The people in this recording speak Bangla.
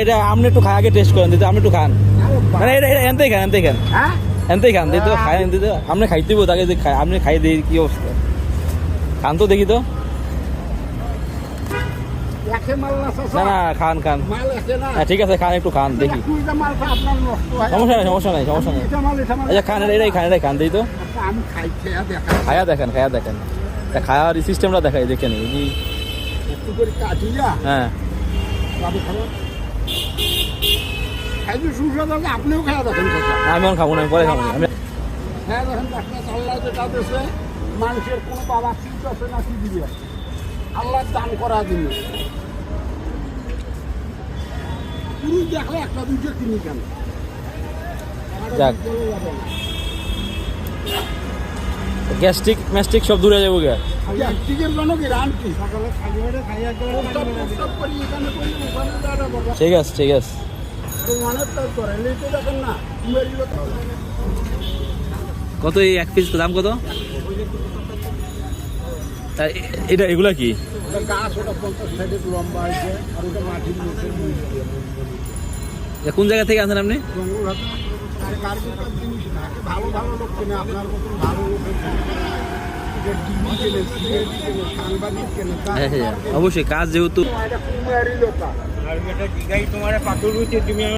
এটা আপনি একটু খাই আগে টেস্ট করেন দিতে, আপনি একটু খান। মানে এটা এনতেই খান, এনতেই খান, এনতেই খান দিতে, খাই দিতে আপনি খাইতে বো তাকে যে খাই, আপনি খাই দিই কি অবস্থা, খান তো দেখি তো। না না খান খান, হ্যাঁ ঠিক আছে খান, একটু খান দেখি, সমস্যা নেই সমস্যা নেই সমস্যা নেই। আচ্ছা খান, এটাই খান, এটাই খান দিই তো, খায়া দেখেন, খায়া দেখেন, খাওয়ার সিস্টেমটা দেখাই দেখেন। হ্যাঁ আপনিও খাওয়া দেখেন, আমি এখন খাবো না, আমি পরে খাবো না। হ্যাঁ দেখেন আল্লাহ যেটা দেশে মানুষের কোনো বাবা ঠিক আছে না কি দিবে, আল্লাহ দান করার জন্য পুরুষ দেখলে একটা দুটো কিনি কেন। যাক গ্যাস্ট্রিক ম্যাস্ট্রিক সব দূরে যাবো গা। গ্যাস্ট্রিকের জন্য কি রান কি সকালে খাইয়ে খাইয়া করি এখানে করি ওখানে দাঁড়া। ঠিক আছে ঠিক আছে। কত এই এক পিস দাম কত? এটা এগুলা কি? কোন জায়গা থেকে আছেন আপনি? অবশ্যই কাজ যেহেতু